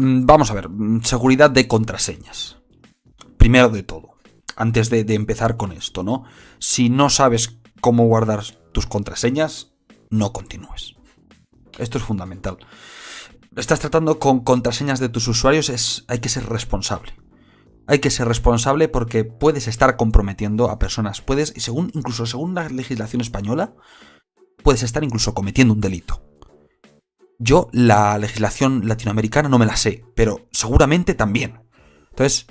Vamos a ver, seguridad de contraseñas. Primero de todo, antes de empezar con esto, ¿no? Si no sabes cómo guardar tus contraseñas, no continúes. Esto es fundamental. Estás tratando con contraseñas de tus usuarios, hay que ser responsable. Hay que ser responsable porque puedes estar comprometiendo a personas. Incluso según la legislación española, puedes estar incluso cometiendo un delito. Yo la legislación latinoamericana no me la sé, pero seguramente también. Entonces,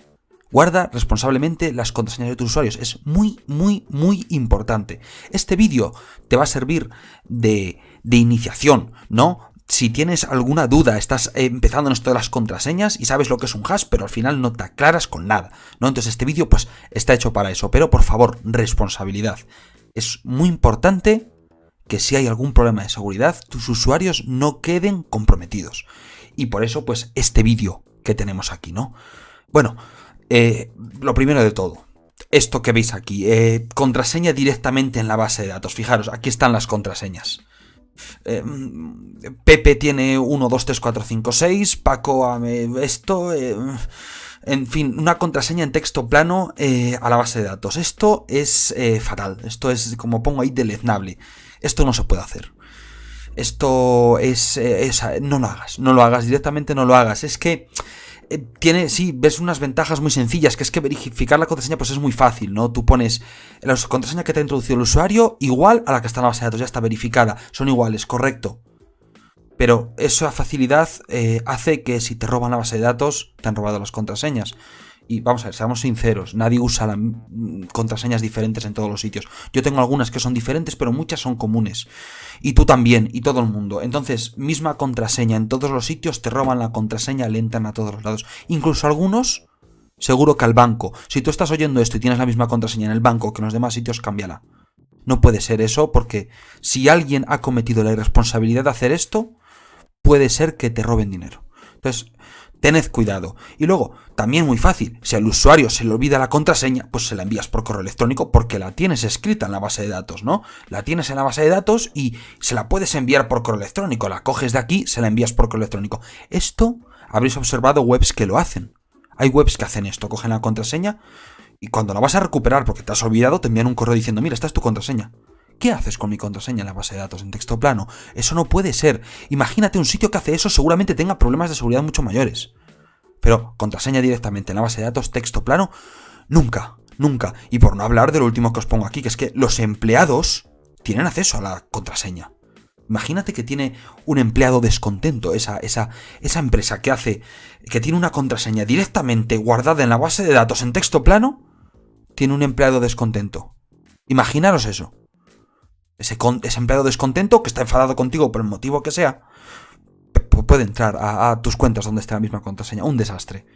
guarda responsablemente las contraseñas de tus usuarios. Es muy, muy, muy importante. Este vídeo te va a servir de iniciación, ¿no? Si tienes alguna duda, estás empezando en esto de las contraseñas y sabes lo que es un hash, pero al final no te aclaras con nada, ¿no? Entonces este vídeo pues está hecho para eso. Pero por favor, responsabilidad. Es muy importante que si hay algún problema de seguridad, tus usuarios no queden comprometidos. Y por eso, pues, este vídeo que tenemos aquí, ¿no? Bueno, lo primero de todo, esto que veis aquí, contraseña directamente en la base de datos. Fijaros, aquí están las contraseñas. Pepe tiene 1, 2, 3, 4, 5, 6, Paco esto... En fin, una contraseña en texto plano a la base de datos. Esto es fatal. Esto es, como pongo ahí, deleznable. Esto no se puede hacer. Esto es no lo hagas, directamente no lo hagas. Es que ves unas ventajas muy sencillas, que es que verificar la contraseña pues es muy fácil, ¿no? Tú pones la contraseña que te ha introducido el usuario igual a la que está en la base de datos, ya está verificada, son iguales, correcto. Pero esa facilidad hace que si te roban la base de datos, te han robado las contraseñas. Y vamos a ver, seamos sinceros, nadie usa contraseñas diferentes en todos los sitios. Yo tengo algunas que son diferentes, pero muchas son comunes. Y tú también, y todo el mundo. Entonces, misma contraseña en todos los sitios, te roban la contraseña, le entran a todos los lados. Incluso algunos, seguro que al banco. Si tú estás oyendo esto y tienes la misma contraseña en el banco que en los demás sitios, cámbiala. No puede ser eso, porque si alguien ha cometido la irresponsabilidad de hacer esto, puede ser que te roben dinero. Entonces, tened cuidado. Y luego, también muy fácil, si al usuario se le olvida la contraseña, pues se la envías por correo electrónico porque la tienes escrita en la base de datos, ¿no? La tienes en la base de datos y se la puedes enviar por correo electrónico. La coges de aquí, se la envías por correo electrónico. Esto habréis observado webs que lo hacen. Hay webs que hacen esto, cogen la contraseña y cuando la vas a recuperar porque te has olvidado, te envían un correo diciendo, mira, esta es tu contraseña. ¿Qué haces con mi contraseña en la base de datos en texto plano? Eso no puede ser. Imagínate un sitio que hace eso, seguramente tenga problemas de seguridad mucho mayores. Pero contraseña directamente en la base de datos, texto plano, nunca, nunca. Y por no hablar de lo último que os pongo aquí, que es que los empleados tienen acceso a la contraseña. Imagínate que tiene un empleado descontento, esa empresa que tiene una contraseña directamente guardada en la base de datos en texto plano, tiene un empleado descontento. Imaginaros eso. Ese empleado descontento que está enfadado contigo por el motivo que sea, puede entrar a tus cuentas donde está la misma contraseña. Un desastre.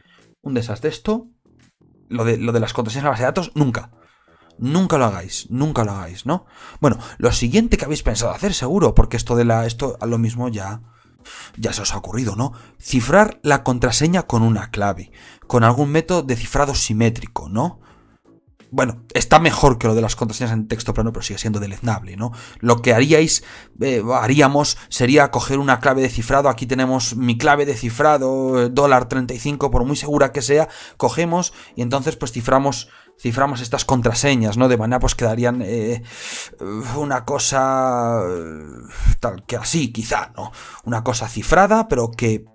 Esto, lo de las contraseñas en la base de datos, nunca lo hagáis, ¿no? Bueno, lo siguiente que habéis pensado hacer, seguro, porque esto a lo mismo ya se os ha ocurrido, ¿no? Cifrar la contraseña con una clave, con algún método de cifrado simétrico, ¿no? Bueno, está mejor que lo de las contraseñas en texto plano, pero sigue siendo deleznable, ¿no? Lo que haríamos sería coger una clave de cifrado. Aquí tenemos mi clave de cifrado, $35, por muy segura que sea, cogemos y entonces pues ciframos estas contraseñas, ¿no? De manera pues que darían una cosa tal que así, quizá, ¿no? Una cosa cifrada, pero que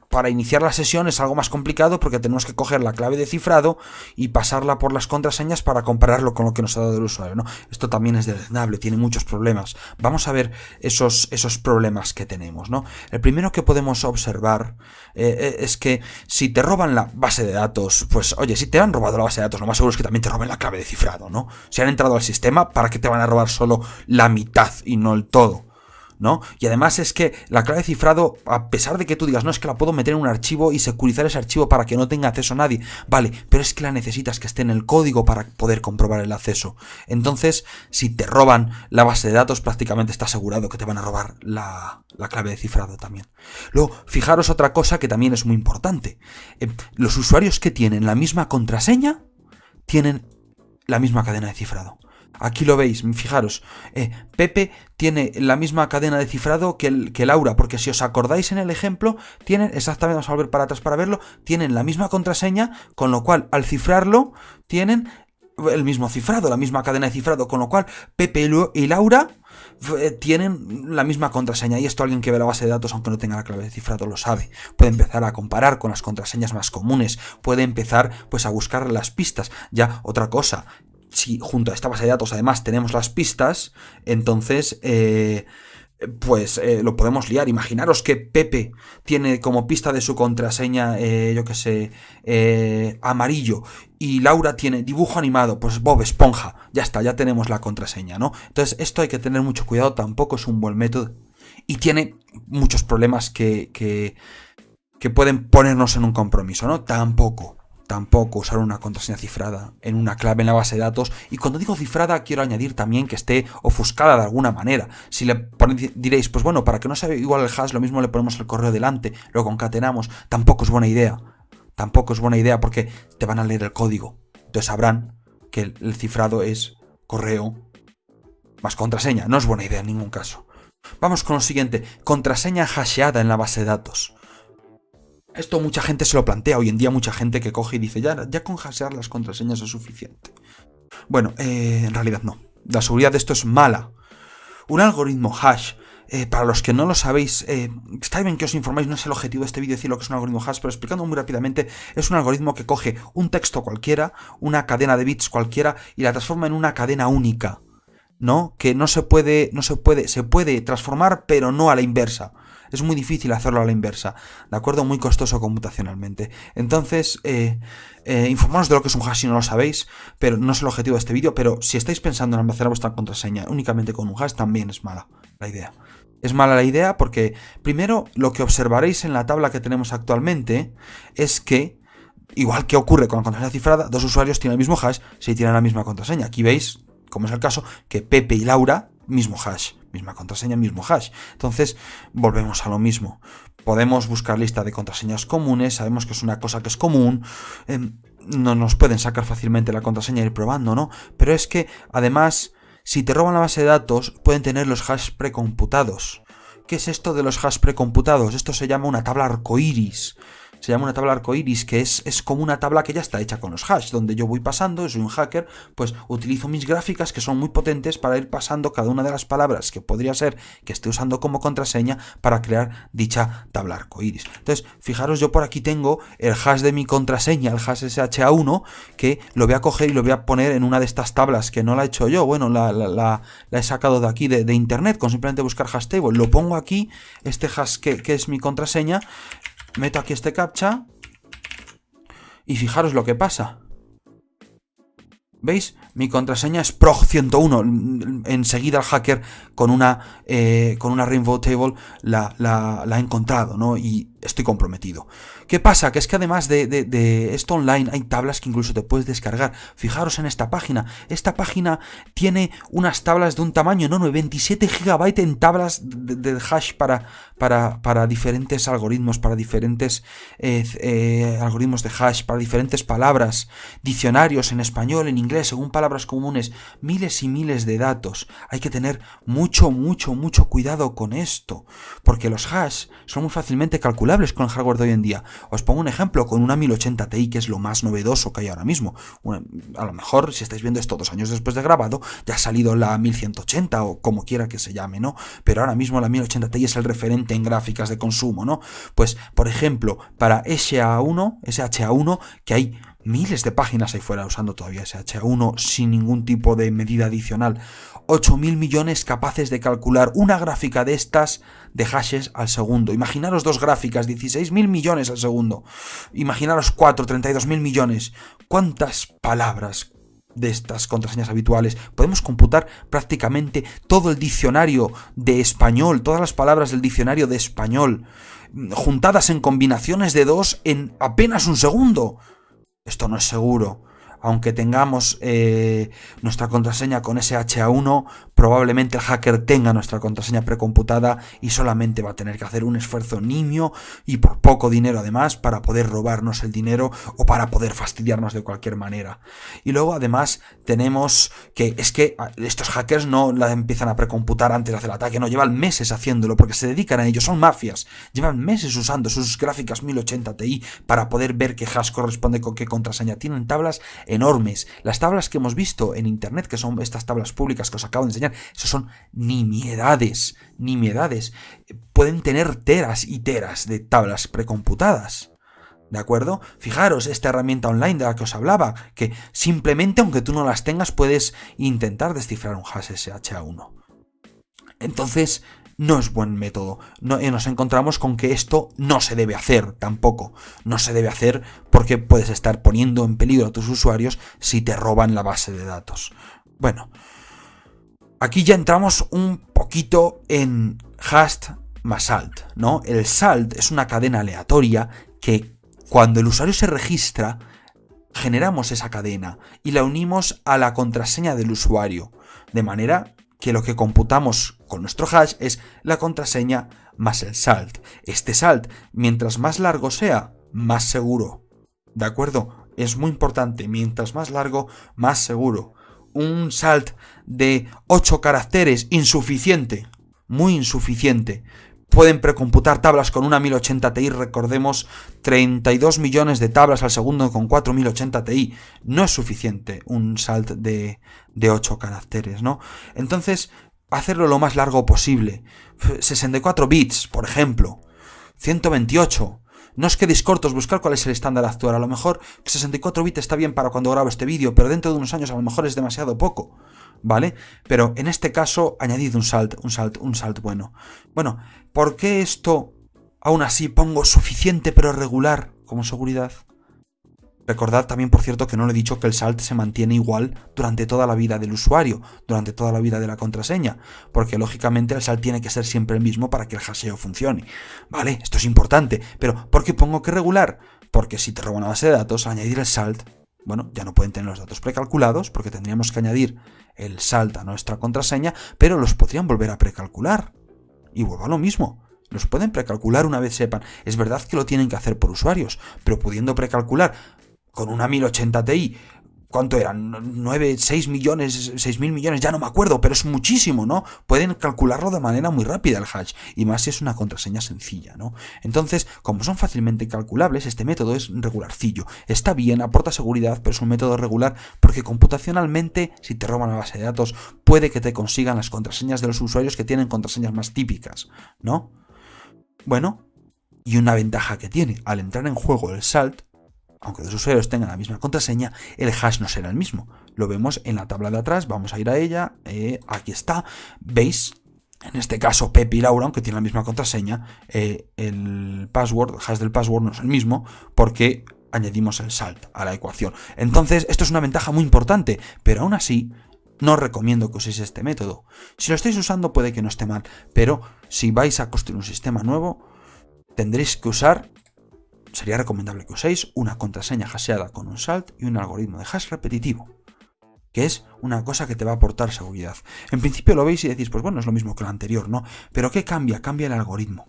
para iniciar la sesión es algo más complicado porque tenemos que coger la clave de cifrado y pasarla por las contraseñas para compararlo con lo que nos ha dado el usuario, ¿no? Esto también es deleznable, tiene muchos problemas. Vamos a ver esos problemas que tenemos, ¿no? El primero que podemos observar es que si te roban la base de datos, pues oye, si te han robado la base de datos, lo más seguro es que también te roben la clave de cifrado, ¿no? Si han entrado al sistema, ¿para qué te van a robar solo la mitad y no el todo? ¿no? Y además es que la clave de cifrado, a pesar de que tú digas, no, es que la puedo meter en un archivo y securizar ese archivo para que no tenga acceso a nadie, vale, pero es que la necesitas que esté en el código para poder comprobar el acceso. Entonces, si te roban la base de datos, prácticamente está asegurado que te van a robar la clave de cifrado también. Luego, fijaros otra cosa que también es muy importante. Los usuarios que tienen la misma contraseña tienen la misma cadena de cifrado. Aquí lo veis, fijaros, Pepe tiene la misma cadena de cifrado que Laura, porque si os acordáis en el ejemplo, tienen exactamente, vamos a volver para atrás para verlo, tienen la misma contraseña, con lo cual al cifrarlo tienen el mismo cifrado, la misma cadena de cifrado, con lo cual Pepe y Laura tienen la misma contraseña, y esto alguien que ve la base de datos aunque no tenga la clave de cifrado lo sabe. Puede empezar a comparar con las contraseñas más comunes, puede empezar pues a buscar las pistas. Ya otra cosa, si junto a esta base de datos además tenemos las pistas, entonces lo podemos liar. Imaginaros que Pepe tiene como pista de su contraseña, amarillo, y Laura tiene dibujo animado, pues Bob Esponja. Ya está, ya tenemos la contraseña, ¿no? Entonces esto hay que tener mucho cuidado, tampoco es un buen método y tiene muchos problemas que pueden ponernos en un compromiso, ¿no? Tampoco usar una contraseña cifrada en una clave en la base de datos. Y cuando digo cifrada, quiero añadir también que esté ofuscada de alguna manera. Si diréis, pues bueno, para que no sea igual el hash, lo mismo le ponemos el correo delante, lo concatenamos. Tampoco es buena idea. Tampoco es buena idea porque te van a leer el código. Entonces sabrán que el cifrado es correo más contraseña. No es buena idea en ningún caso. Vamos con lo siguiente. Contraseña hasheada en la base de datos. Esto mucha gente se lo plantea, hoy en día mucha gente que coge y dice, ya con hashear las contraseñas es suficiente. Bueno, en realidad no. La seguridad de esto es mala. Un algoritmo hash, para los que no lo sabéis, está bien que os informáis, no es el objetivo de este vídeo decir lo que es un algoritmo hash, pero explicando muy rápidamente, es un algoritmo que coge un texto cualquiera, una cadena de bits cualquiera, y la transforma en una cadena única, ¿no? Que se puede transformar, pero no a la inversa. Es muy difícil hacerlo a la inversa, ¿de acuerdo? Muy costoso computacionalmente. Entonces, informaros de lo que es un hash si no lo sabéis, pero no es el objetivo de este vídeo. Pero si estáis pensando en almacenar vuestra contraseña únicamente con un hash, también es mala la idea. Es mala la idea porque, primero, lo que observaréis en la tabla que tenemos actualmente es que, igual que ocurre con la contraseña cifrada, dos usuarios tienen el mismo hash si tienen la misma contraseña. Aquí veis, como es el caso, que Pepe y Laura, mismo hash. Misma contraseña, mismo hash. Entonces, volvemos a lo mismo. Podemos buscar lista de contraseñas comunes, sabemos que es una cosa que es común, no nos pueden sacar fácilmente la contraseña e ir probando, ¿no? Pero es que, además, si te roban la base de datos, pueden tener los hash precomputados. ¿Qué es esto de los hash precomputados? Esto se llama una tabla arcoiris. Se llama una tabla arcoiris, que es como una tabla que ya está hecha con los hash, donde yo voy pasando, soy un hacker, pues utilizo mis gráficas que son muy potentes para ir pasando cada una de las palabras que podría ser que esté usando como contraseña para crear dicha tabla arcoiris. Entonces, fijaros, yo por aquí tengo el hash de mi contraseña, el hash SHA1, que lo voy a coger y lo voy a poner en una de estas tablas que no la he hecho yo, bueno, la he sacado de aquí de internet, con simplemente buscar hash table, lo pongo aquí, este hash que es mi contraseña. Meto aquí este captcha y fijaros lo que pasa. ¿Veis? Mi contraseña es prog101. Enseguida el hacker con una Rainbow Table la ha encontrado, ¿no? Y estoy comprometido. ¿Qué pasa? Que es que además de esto online hay tablas que incluso te puedes descargar. Fijaros en esta página. Esta página tiene unas tablas de un tamaño enorme, 27 GB en tablas de hash para diferentes algoritmos, para diferentes algoritmos de hash, para diferentes palabras, diccionarios en español, en inglés, según palabras comunes, miles y miles de datos. Hay que tener mucho cuidado con esto, porque los hash son muy fácilmente calculables con el hardware de hoy en día. Os pongo un ejemplo con una 1080 Ti, que es lo más novedoso que hay ahora mismo. A lo mejor, si estáis viendo esto 2 años después de grabado, ya ha salido la 1180 o como quiera que se llame, ¿no? Pero ahora mismo la 1080 Ti es el referente en gráficas de consumo, ¿no? Pues, por ejemplo, para SHA1, que hay miles de páginas ahí fuera usando todavía SHA1 sin ningún tipo de medida adicional. 8.000 millones capaces de calcular una gráfica de estas de hashes al segundo. Imaginaros 2 gráficas, 16.000 millones al segundo. Imaginaros 4, 32.000 millones. ¿Cuántas palabras de estas contraseñas habituales. Podemos computar prácticamente todo el diccionario de español, todas las palabras del diccionario de español, juntadas en combinaciones de 2 en apenas un segundo. Esto no es seguro. Aunque tengamos nuestra contraseña con SHA-1, probablemente el hacker tenga nuestra contraseña precomputada y solamente va a tener que hacer un esfuerzo nimio y por poco dinero además para poder robarnos el dinero o para poder fastidiarnos de cualquier manera. Y luego además tenemos que es que estos hackers no la empiezan a precomputar antes de hacer el ataque, no, llevan meses haciéndolo porque se dedican a ello, son mafias, llevan meses usando sus gráficas 1080 Ti para poder ver qué hash corresponde con qué contraseña. Tienen tablas enormes. Las tablas que hemos visto en internet, que son estas tablas públicas que os acabo de enseñar, eso son nimiedades. Pueden tener teras y teras de tablas precomputadas. ¿De acuerdo? Fijaros, esta herramienta online de la que os hablaba, que simplemente, aunque tú no las tengas, puedes intentar descifrar un hash SHA-1. Entonces, no es buen método. Nos encontramos con que esto no se debe hacer tampoco. No se debe hacer porque puedes estar poniendo en peligro a tus usuarios si te roban la base de datos. Bueno, aquí ya entramos un poquito en hashed más salt, ¿no? El salt es una cadena aleatoria que cuando el usuario se registra, generamos esa cadena y la unimos a la contraseña del usuario, de manera que lo que computamos con nuestro hash es la contraseña más el salt. Este salt, mientras más largo sea, más seguro. ¿De acuerdo? Es muy importante, mientras más largo, más seguro. Un salt de 8 caracteres, insuficiente, muy insuficiente. Pueden precomputar tablas con una 1080 Ti, recordemos, 32 millones de tablas al segundo con 4 1080 Ti. No es suficiente un salt de 8 caracteres, ¿no? Entonces, hacerlo lo más largo posible. 64 bits, por ejemplo. 128. No os quedéis cortos, buscar cuál es el estándar actual. A lo mejor 64 bits está bien para cuando grabo este vídeo, pero dentro de unos años a lo mejor es demasiado poco, ¿vale? Pero en este caso, añadid un salt bueno. Bueno, ¿por qué esto aún así pongo suficiente pero regular como seguridad? Recordad también, por cierto, que no le he dicho que el salt se mantiene igual durante toda la vida del usuario, durante toda la vida de la contraseña, porque lógicamente el salt tiene que ser siempre el mismo para que el hasheo funcione. Vale, esto es importante, pero ¿por qué pongo que regular? Porque si te roban una base de datos, al añadir el salt, bueno, ya no pueden tener los datos precalculados, porque tendríamos que añadir el salt a nuestra contraseña, pero los podrían volver a precalcular. Y vuelvo a lo mismo. Los pueden precalcular una vez sepan. Es verdad que lo tienen que hacer por usuarios, pero pudiendo precalcular con una 1080 Ti, ¿cuánto eran? 9, 6 millones, 6.000 millones, ya no me acuerdo, pero es muchísimo, ¿no? Pueden calcularlo de manera muy rápida el hash, y más si es una contraseña sencilla, ¿no? Entonces, como son fácilmente calculables, este método es regularcillo. Está bien, aporta seguridad, pero es un método regular porque computacionalmente, si te roban la base de datos, puede que te consigan las contraseñas de los usuarios que tienen contraseñas más típicas, ¿no? Bueno, y una ventaja que tiene al entrar en juego el salt, aunque los usuarios tengan la misma contraseña, el hash no será el mismo. Lo vemos en la tabla de atrás, vamos a ir a ella, aquí está, veis, en este caso Pepe y Laura, aunque tienen la misma contraseña, el hash del password no es el mismo, porque añadimos el salt a la ecuación. Entonces, esto es una ventaja muy importante, pero aún así, no os recomiendo que uséis este método. Si lo estáis usando puede que no esté mal, pero si vais a construir un sistema nuevo, tendréis que usar... Sería recomendable que uséis una contraseña hasheada con un salt y un algoritmo de hash repetitivo, que es una cosa que te va a aportar seguridad. En principio lo veis y decís, pues bueno, es lo mismo que el anterior, ¿no? Pero ¿qué cambia? Cambia el algoritmo.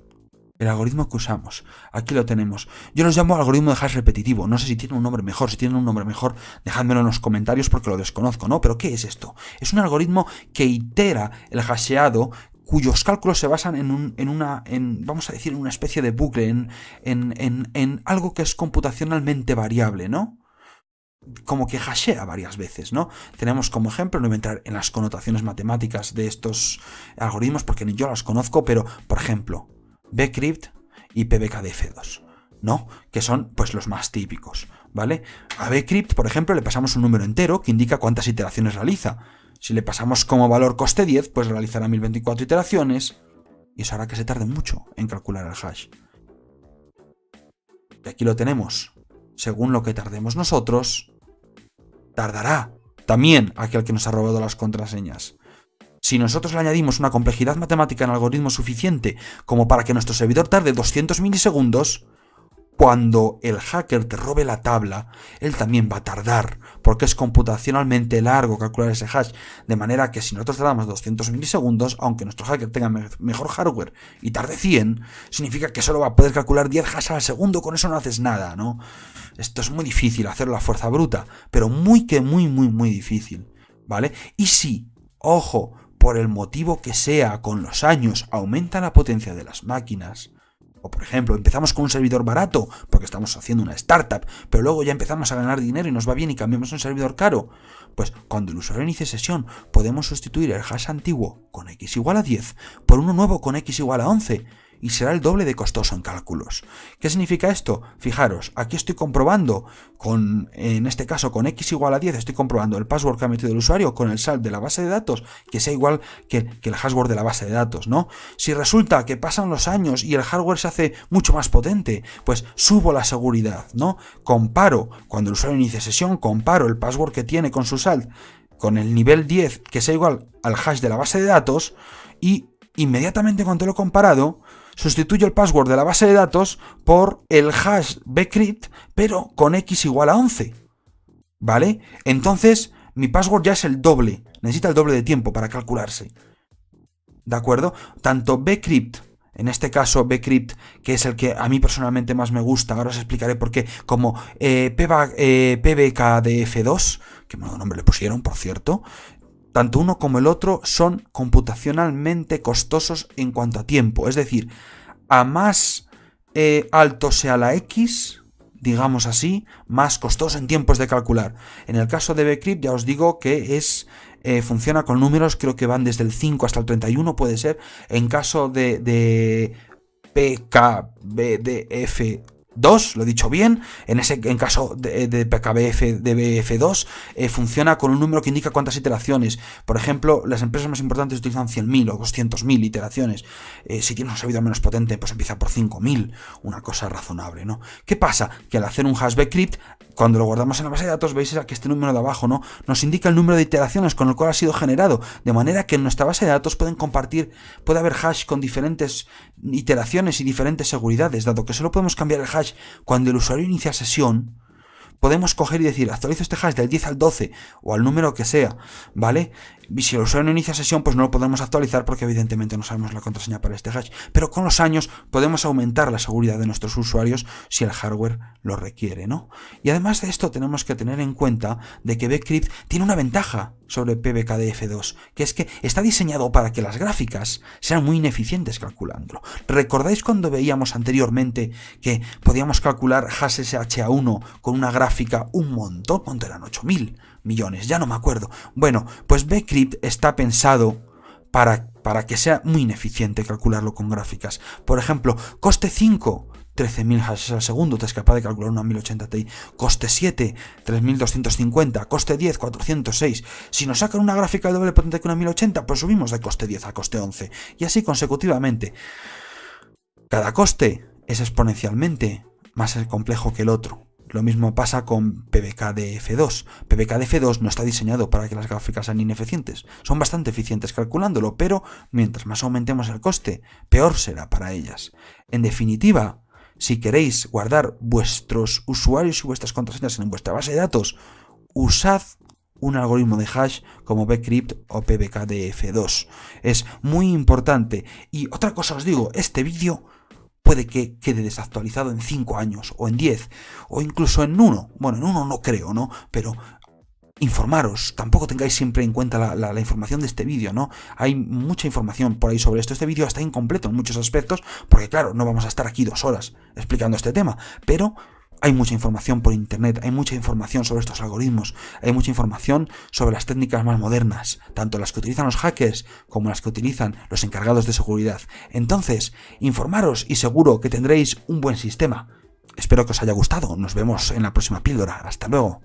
El algoritmo que usamos. Aquí lo tenemos. Yo los llamo algoritmo de hash repetitivo. No sé si tiene un nombre mejor. Si tiene un nombre mejor, dejádmelo en los comentarios porque lo desconozco, ¿no? Pero ¿qué es esto? Es un algoritmo que itera el hasheado, cuyos cálculos se basan vamos a decir, en una especie de bucle, en algo que es computacionalmente variable, ¿no? Como que hashea varias veces, ¿no? Tenemos como ejemplo, no voy a entrar en las connotaciones matemáticas de estos algoritmos porque ni yo las conozco, pero, por ejemplo, bcrypt y pbkdf2, ¿no? Que son, pues, los más típicos, ¿vale? A bcrypt, por ejemplo, le pasamos un número entero que indica cuántas iteraciones realiza. Si le pasamos como valor coste 10, pues realizará 1024 iteraciones y eso hará que se tarde mucho en calcular el hash. Y aquí lo tenemos. Según lo que tardemos nosotros, tardará también aquel que nos ha robado las contraseñas. Si nosotros le añadimos una complejidad matemática en el algoritmo suficiente como para que nuestro servidor tarde 200 milisegundos, cuando el hacker te robe la tabla, él también va a tardar, porque es computacionalmente largo calcular ese hash, de manera que si nosotros tardamos 200 milisegundos, aunque nuestro hacker tenga mejor hardware y tarde 100, significa que solo va a poder calcular 10 hashes al segundo, con eso no haces nada, ¿no? Esto es muy difícil, hacerlo a fuerza bruta, pero muy difícil, ¿vale? Y si, ojo, por el motivo que sea, con los años aumenta la potencia de las máquinas, o por ejemplo, empezamos con un servidor barato porque estamos haciendo una startup, pero luego ya empezamos a ganar dinero y nos va bien y cambiamos a un servidor caro, pues cuando el usuario inicie sesión podemos sustituir el hash antiguo con x igual a 10 por uno nuevo con x igual a 11 y será el doble de costoso en cálculos. ¿Qué significa esto? Fijaros, aquí estoy comprobando, en este caso con x igual a 10, estoy comprobando el password que ha metido el usuario con el salt de la base de datos, que sea igual que el hashword de la base de datos, ¿no? Si resulta que pasan los años y el hardware se hace mucho más potente, pues subo la seguridad, ¿no? Comparo, cuando el usuario inicia sesión, comparo el password que tiene con su salt con el nivel 10, que sea igual al hash de la base de datos, y inmediatamente cuando lo he comparado, sustituyo el password de la base de datos por el hash bcrypt, pero con x igual a 11, ¿vale? Entonces, mi password ya es el doble, necesita el doble de tiempo para calcularse, ¿de acuerdo? Tanto bcrypt, en este caso bcrypt, que es el que a mí personalmente más me gusta, ahora os explicaré por qué, como PBKDF2, que menudo nombre le pusieron, por cierto. Tanto uno como el otro son computacionalmente costosos en cuanto a tiempo. Es decir, a más alto sea la X, digamos así, más costoso en tiempos de calcular. En el caso de bcrypt ya os digo que funciona con números, creo que van desde el 5 hasta el 31, puede ser. En caso de PKBDF2, lo he dicho bien, en caso de PKBF2 funciona con un número que indica cuántas iteraciones. Por ejemplo, las empresas más importantes utilizan 100.000 o 200.000 iteraciones. Si tienes un servidor menos potente, pues empieza por 5.000, una cosa razonable, ¿no? ¿Qué pasa? Que al hacer un hash bcrypt, cuando lo guardamos en la base de datos, veis que este número de abajo, ¿no?, nos indica el número de iteraciones con el cual ha sido generado, de manera que en nuestra base de datos puede haber hash con diferentes iteraciones y diferentes seguridades. Dado que solo podemos cambiar el hash cuando el usuario inicia sesión, podemos coger y decir, actualizo este hash del 10 al 12 o al número que sea, ¿vale? Y si el usuario no inicia sesión, pues no lo podemos actualizar porque evidentemente no sabemos la contraseña para este hash. Pero con los años podemos aumentar la seguridad de nuestros usuarios si el hardware lo requiere, ¿no? Y además de esto tenemos que tener en cuenta de que bcrypt tiene una ventaja sobre PBKDF2, que es que está diseñado para que las gráficas sean muy ineficientes calculándolo. ¿Recordáis cuando veíamos anteriormente que podíamos calcular hash SHA-1 con una gráfica un montón? ¿Cuánto eran? 8.000 millones, ya no me acuerdo. Bueno, pues bcrypt está pensado para que sea muy ineficiente calcularlo con gráficas. Por ejemplo, coste 5, 13.000 hashes al segundo, te es capaz de calcular una 1080 Ti. Coste 7, 3.250. Coste 10, 406. Si nos sacan una gráfica de doble potente que una 1080, pues subimos de coste 10 a coste 11. Y así consecutivamente. Cada coste es exponencialmente más complejo que el otro. Lo mismo pasa con PBKDF2. PBKDF2 no está diseñado para que las gráficas sean ineficientes. Son bastante eficientes calculándolo, pero mientras más aumentemos el coste, peor será para ellas. En definitiva, si queréis guardar vuestros usuarios y vuestras contraseñas en vuestra base de datos, usad un algoritmo de hash como bcrypt o PBKDF2. Es muy importante. Y otra cosa os digo, este vídeo puede que quede desactualizado en 5 años, o en 10, o incluso en 1. Bueno, en 1 no creo, ¿no? Pero informaros, tampoco tengáis siempre en cuenta la información de este vídeo, ¿no? Hay mucha información por ahí sobre esto. Este vídeo está incompleto en muchos aspectos, porque claro, no vamos a estar aquí 2 horas explicando este tema, pero hay mucha información por internet, hay mucha información sobre estos algoritmos, hay mucha información sobre las técnicas más modernas, tanto las que utilizan los hackers como las que utilizan los encargados de seguridad. Entonces, informaros y seguro que tendréis un buen sistema. Espero que os haya gustado. Nos vemos en la próxima píldora. Hasta luego.